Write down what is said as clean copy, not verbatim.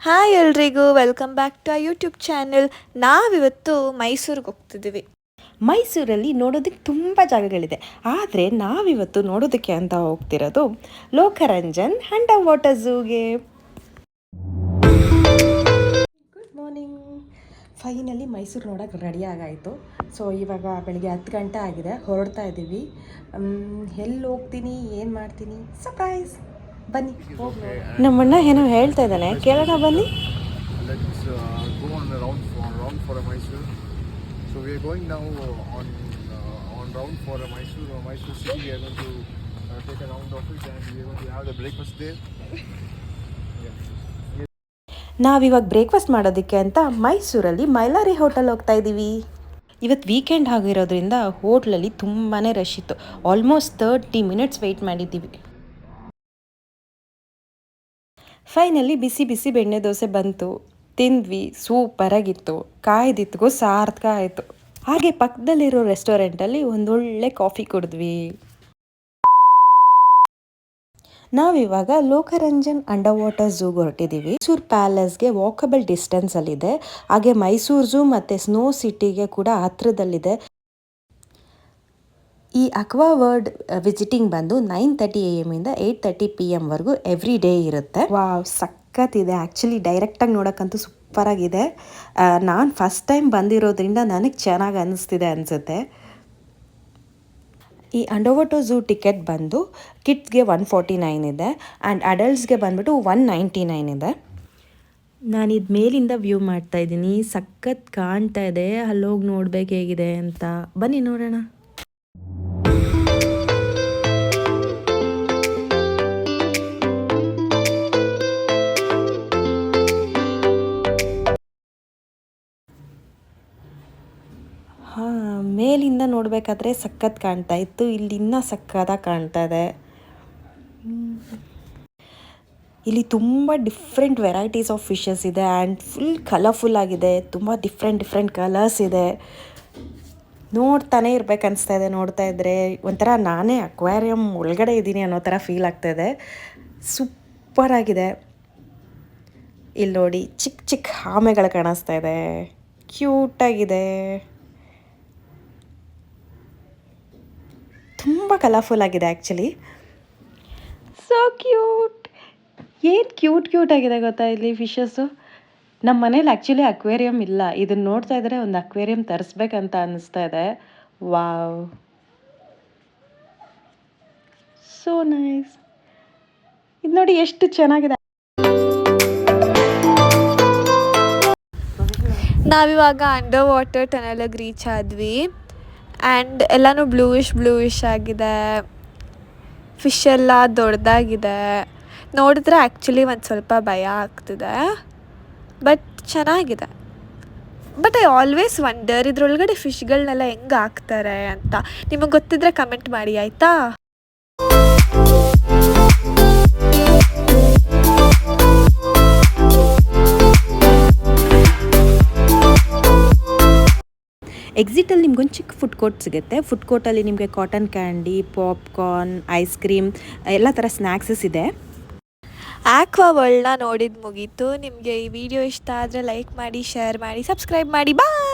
Hi ಎಲ್ರಿಗೂ welcome back to YouTube channel. ನಾವಿವತ್ತು ಮೈಸೂರಿಗೆ ಹೋಗ್ತಿದ್ದೀವಿ. ಮೈಸೂರಲ್ಲಿ ನೋಡೋದಕ್ಕೆ ತುಂಬ ಜಾಗಗಳಿದೆ, ಆದರೆ ನಾವಿವತ್ತು ನೋಡೋದಕ್ಕೆ ಅಂತ ಹೋಗ್ತಿರೋದು ಲೋಕರಂಜನ್ ಅಂಡರ್ ವಾಟರ್ ಝೂಗೆ. Good morning. ಫೈನಲಿ ಮೈಸೂರು ನೋಡೋಕೆ ರೆಡಿ ಆಗಾಯಿತು. ಸೊ ಇವಾಗ ಬೆಳಿಗ್ಗೆ 10 ಗಂಟೆ ಆಗಿದೆ, ಹೊರಡ್ತಾ ಇದ್ದೀವಿ. ಎಲ್ಲಿ ಹೋಗ್ತೀನಿ, ಏನು ಮಾಡ್ತೀನಿ, ಸರ್ಪ್ರೈಸ್. ಬನ್ನಿ ಹೋಗಿ. ನಮ್ಮಣ್ಣ ಏನೋ ಹೇಳ್ತಾ ಇದ್ದಾನೆ, ಕೇಳೋಣ ಬನ್ನಿ. Let's go on a round for a Mysore. So we are going now on round for a Mysore city. We are going to take a round of it, and we are going to have the breakfast there. ನಾವಿವಾಗ breakfast ಮಾಡೋದಕ್ಕೆ ಅಂತ ಮೈಸೂರಲ್ಲಿ Mylari hotel ಹೋಗ್ತಾ ಇದ್ದೀವಿ. ಇವತ್ತು weekend ಆಗಿರೋದ್ರಿಂದ ಹೋಟ್ಲಲ್ಲಿ ತುಂಬಾ ರಶ್ ಇತ್ತು. ಆಲ್ಮೋಸ್ಟ್ 30 ಮಿನಿಟ್ಸ್ ವೆಯ್ಟ್ ಮಾಡಿದ್ದೀವಿ. ಫೈನಲಿ ಬಿಸಿ ಬಿಸಿ ಬೆಣ್ಣೆ ದೋಸೆ ಬಂತು, ತಿಂದ್ವಿ. ಸೂಪರಾಗಿತ್ತು, ಕಾಯ್ದಿತ್ಗೂ ಸಾರ್ಥಕ ಆಯಿತು. ಹಾಗೆ ಪಕ್ಕದಲ್ಲಿರೋ ರೆಸ್ಟೋರೆಂಟಲ್ಲಿ ಒಂದೊಳ್ಳೆ ಕಾಫಿ ಕುಡಿದ್ವಿ. ನಾವಿವಾಗ ಲೋಕರಂಜನ್ ಅಂಡರ್ ವಾಟರ್ ಝೂಗೆ ಹೊರಟಿದ್ದೀವಿ. ಮೈಸೂರು ಪ್ಯಾಲೇಸ್ಗೆ ವಾಕಬಲ್ ಡಿಸ್ಟೆನ್ಸಲ್ಲಿದೆ. ಹಾಗೆ ಮೈಸೂರು ಝೂ ಮತ್ತು ಸ್ನೋ ಸಿಟಿಗೆ ಕೂಡ ಹತ್ರದಲ್ಲಿದೆ. ಈ ಅಕ್ವಾ ವರ್ಲ್ಡ್ ವಿಸಿಟಿಂಗ್ ಬಂದು 9:30 AM ಇಂದ 8:30 PM ವರೆಗೂ ಎವ್ರಿ ಡೇ ಇರುತ್ತೆ. ವಾವ್, ಸಖತ್ತಿದೆ. ಆ್ಯಕ್ಚುಲಿ ಡೈರೆಕ್ಟಾಗಿ ನೋಡೋಕ್ಕಂತೂ ಸೂಪರಾಗಿದೆ. ನಾನು ಫಸ್ಟ್ ಟೈಮ್ ಬಂದಿರೋದ್ರಿಂದ ನನಗೆ ಚೆನ್ನಾಗಿ ಅನ್ನಿಸ್ತಿದೆ ಅನಿಸುತ್ತೆ. ಈ ಅಂಡರ್ ವಾಟರ್ ಝೂ ಟಿಕೆಟ್ ಬಂದು ಕಿಡ್ಸ್ಗೆ 149 ಇದೆ ಆ್ಯಂಡ್ ಅಡಲ್ಟ್ಸ್ಗೆ ಬಂದ್ಬಿಟ್ಟು 199 ಇದೆ. ನಾನಿದು ಮೇಲಿಂದ ವ್ಯೂ ಮಾಡ್ತಾ ಇದ್ದೀನಿ. ಸಖತ್ ಕಾಣ್ತಾ ಇದೆ. ಅಲ್ಲೋಗಿ ನೋಡ್ಬೇಕು ಹೇಗಿದೆ ಅಂತ. ಬನ್ನಿ ನೋಡೋಣ. ಮೇಲಿಂದ ನೋಡಬೇಕಾದ್ರೆ ಸಖತ್ ಕಾಣ್ತಾ ಇತ್ತು. ಇಲ್ಲಿ ಇನ್ನೂ ಸಖತ್ತಾಗಿ ಕಾಣ್ತಾ ಇದೆ. ಇಲ್ಲಿ ತುಂಬ ಡಿಫ್ರೆಂಟ್ ವೆರೈಟೀಸ್ ಆಫ್ ಫಿಶಸ್ ಇದೆ ಆ್ಯಂಡ್ ಫುಲ್ ಕಲರ್ಫುಲ್ ಆಗಿದೆ. ತುಂಬ ಡಿಫ್ರೆಂಟ್ ಕಲರ್ಸ್ ಇದೆ. ನೋಡ್ತಾನೆ ಇರ್ಬೇಕು ಅನಿಸ್ತಾ ಇದೆ. ನೋಡ್ತಾ ಇದ್ದರೆ ಒಂಥರ ನಾನೇ ಅಕ್ವೇರಿಯಂ ಒಳಗಡೆ ಇದ್ದೀನಿ ಅನ್ನೋ ಥರ ಫೀಲ್ ಆಗ್ತಾಯಿದೆ. ಸೂಪರಾಗಿದೆ. ಇಲ್ಲಿ ನೋಡಿ, ಚಿಕ್ಕ ಚಿಕ್ಕ ಆಮೆಗಳು ಕಾಣಿಸ್ತಾ ಇದೆ. ಕ್ಯೂಟಾಗಿದೆ, ತುಂಬ ಕಲರ್ಫುಲ್ ಆಗಿದೆ. Actually so cute. ಏನು ಕ್ಯೂಟ್ ಆಗಿದೆ ಗೊತ್ತಾ ಇಲ್ಲಿ ಫಿಶಸ್ಸು. ನಮ್ಮ ಮನೇಲಿ ಆ್ಯಕ್ಚುಲಿ ಅಕ್ವೇರಿಯಂ ಇಲ್ಲ. ಇದನ್ನು ನೋಡ್ತಾ ಇದ್ದರೆ ಒಂದು ಅಕ್ವೇರಿಯಂ ತರಿಸ್ಬೇಕಂತ ಅನ್ನಿಸ್ತಾ ಇದೆ. Wow, so nice. ಇದು ನೋಡಿ ಎಷ್ಟು ಚೆನ್ನಾಗಿದೆ. ನಾವಿವಾಗ ಅಂಡರ್ ವಾಟರ್ ಟನಲಿಗೆ ರೀಚ್ ಆದ್ವಿ ಆ್ಯಂಡ್ ಎಲ್ಲನೂ ಬ್ಲೂಯಿಶ್ ಆಗಿದೆ. ಫಿಶ್ ಎಲ್ಲ ದೊಡ್ಡದಾಗಿದೆ. ನೋಡಿದ್ರೆ ಆ್ಯಕ್ಚುಲಿ ಒಂದು ಸ್ವಲ್ಪ ಭಯ ಆಗ್ತಿದೆ, ಬಟ್ ಚೆನ್ನಾಗಿದೆ. ಬಟ್ ಐ ಆಲ್ವೇಸ್ ವಂಡರ್ ಇದ್ರೊಳಗಡೆ ಫಿಶ್ಗಳನ್ನೆಲ್ಲ ಹೆಂಗೆ ಹಾಕ್ತಾರೆ ಅಂತ. ನಿಮಗೆ ಗೊತ್ತಿದ್ರೆ ಕಮೆಂಟ್ ಮಾಡಿ ಆಯಿತಾ. ಎಕ್ಸಿಟಲ್ಲಿ ನಿಮ್ಗೊಂದು ಚಿಕ್ಕ ಫುಡ್ ಕೋರ್ಟ್ ಸಿಗುತ್ತೆ. ಫುಡ್ ಕೋರ್ಟಲ್ಲಿ ನಿಮಗೆ cotton candy, popcorn, ice cream ಎಲ್ಲ ಥರ ಸ್ನ್ಯಾಕ್ಸಸ್ ಇದೆ. ಆಕ್ವಾ ವರ್ಲ್ಡ್ನ ನೋಡಿದ್ದು ಮುಗೀತು. ನಿಮಗೆ ಈ ವಿಡಿಯೋ ಇಷ್ಟ ಆದರೆ ಲೈಕ್ ಮಾಡಿ, ಶೇರ್ ಮಾಡಿ, ಸಬ್ಸ್ಕ್ರೈಬ್ ಮಾಡಿ. ಬಾಯ್.